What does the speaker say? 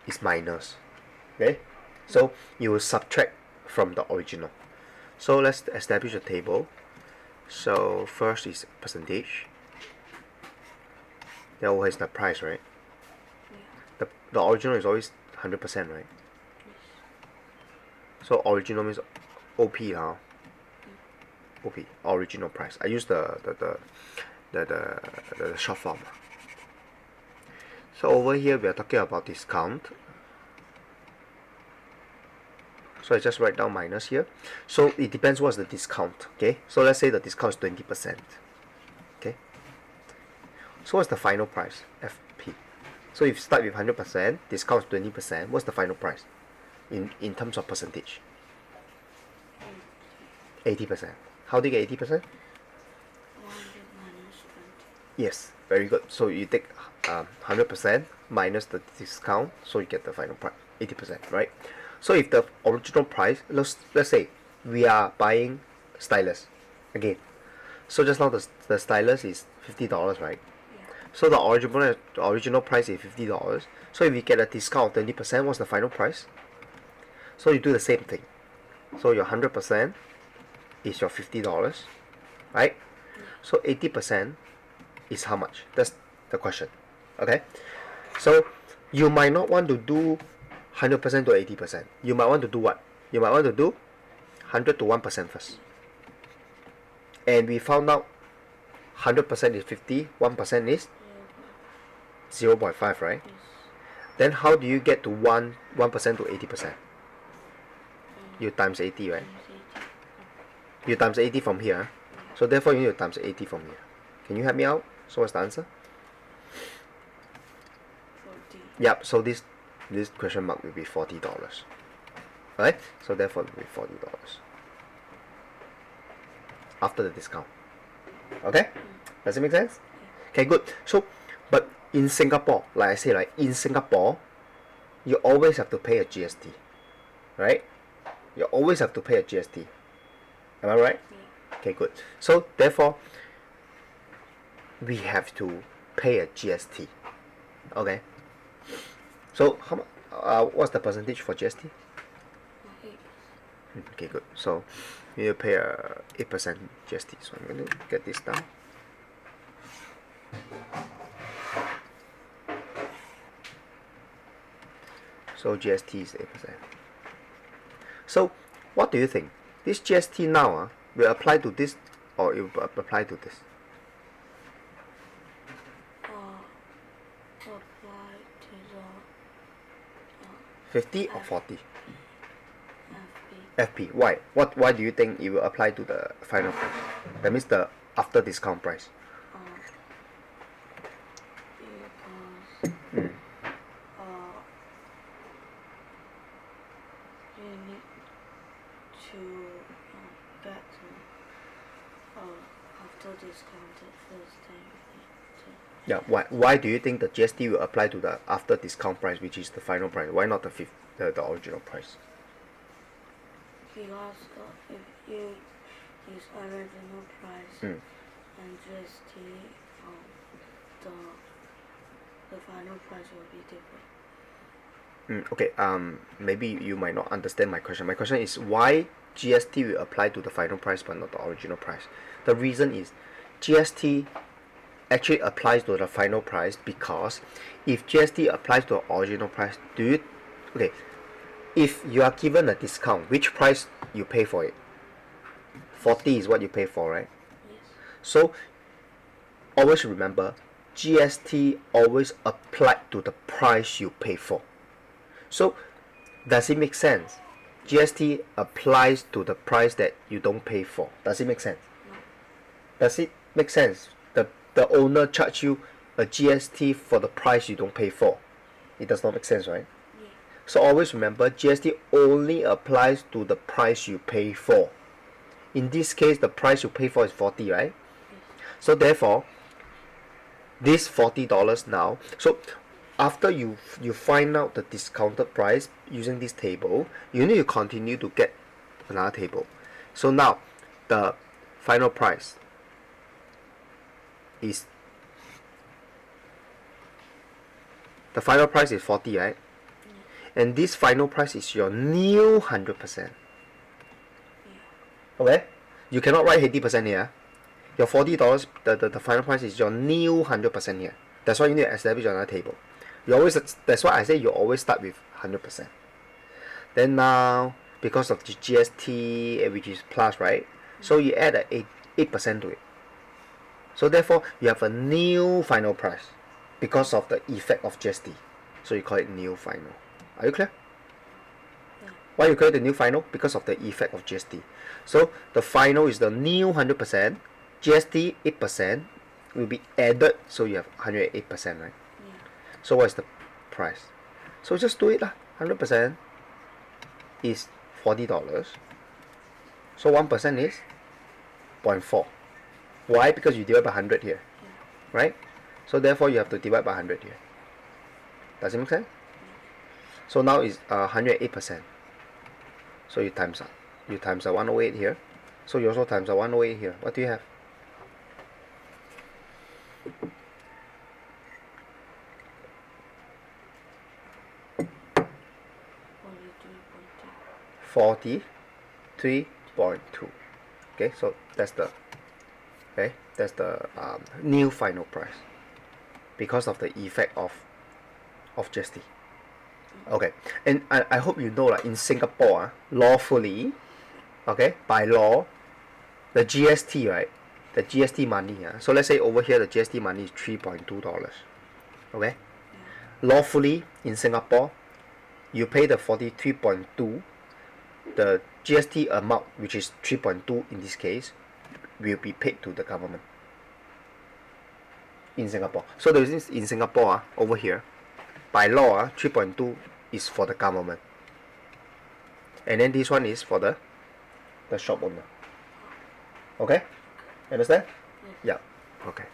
is minus. Okay, so you will subtract from the original. So let's establish a table. So first is percentage. Then always the price, right? The original is always 100%, right? So original means OP now. OP, original price. I use the short form. So over here we are talking about discount. So I just write down minus here. So it depends what's the discount. Okay, so let's say the discount is 20%. Okay, so what's the final price? FP. So if you start with 100%, discount is 20%, what's the final price in terms of percentage? 80%. How do you get 80%? 100 minus 20. Yes, very good. So you take 100% minus the discount, so you get the final price, 80%, right? So if the original price, let's say we are buying stylus again. So just now the stylus is $50, right? Yeah. So the original price is $50. So if we get a discount of 20%, what's the final price? So you do the same thing. So your 100% is your $50, right? So 80% is how much? That's the question. Okay, so you might not want to do 100% to 80%. You might want to do what? You might want to do 100 to 1% first. And we found out 100% is 50, 1% is 0.5, right? Yes. Then how do you get to 1% to 80%? You times 80, right? Times 80. You times 80 from here. So therefore you need to times 80 from here. Can you help me out? So what's the answer? 40. Yep, so this question mark will be $40. Right? So therefore it will be $40 after the discount. Okay? Does it make sense? Okay, good. So, but in Singapore, like I say, right, in Singapore, you always have to pay a GST. Right? You always have to pay a GST. Am I right? Yeah. Okay, good. So therefore, we have to pay a GST. Okay. So what's the percentage for GST? 8. Okay, good. So you need to pay a 8% GST. So I'm going to get this down. So GST is 8%. So what do you think? This GST now will apply to this or it will apply to this? Apply to the 50 or 40? FB. FP. Why? Why do you think it will apply to the final price? That means the after discount price. Because you need to get after discounted first thing you need to. Yeah. Why do you think the GST will apply to the after discount price, which is the final price? Why not the original price? Because if you use original price and GST, the final price will be different. Okay. Maybe you might not understand my question. My question is why GST will apply to the final price but not the original price. The reason is GST actually applies to the final price because if GST applies to the original price, if you are given a discount, which price you pay for it? 40 is what you pay for, right? Yes. So always remember, GST always applied to the price you pay for. So does it make sense? GST applies to the price that you don't pay for. Does it make sense? No. Does it make sense? The owner charge you a GST for the price you don't pay for. It does not make sense, right? Yeah. So always remember, GST only applies to the price you pay for. In this case, the price you pay for is 40, right? Yes. So therefore, this $40 now. So after you find out the discounted price using this table, you need to continue to get another table. So now the final price is 40, right? Yeah. And this final price is your new 100%. Okay? You cannot write 80% here. Your $40, the final price is your new 100% here. That's why you need to establish another table. That's why I say you always start with 100%. Then now, because of the GST, which is plus, right? So you add a 8% to it. So therefore, you have a new final price because of the effect of GST. So you call it new final. Are you clear? Yeah. Why you call it the new final? Because of the effect of GST. So the final is the new 100%. GST 8% will be added, so you have 108%, right? Yeah. So what is the price? So just do it lah. 100% is $40. So 1% is 0.4. Why? Because you divide by 100 here, right? So therefore you have to divide by 100 here. Does it make sense? So now is 108%. So you times up. You times the 108 here. So you also times the 108 here. What do you have? 43.2. Okay, so that's the new final price because of the effect of GST. Okay, and I hope you know like in Singapore, lawfully, okay, by law, the GST, right, the GST money, so let's say over here the GST money is $3.2. Okay, lawfully in Singapore, you pay the 43.2, the GST amount, which is 3.2 in this case, will be paid to the government in Singapore. So there is in Singapore, over here, by law, 3.2 is for the government, and then this one is for the shop owner. Okay, understand? Yes. Yeah. Okay.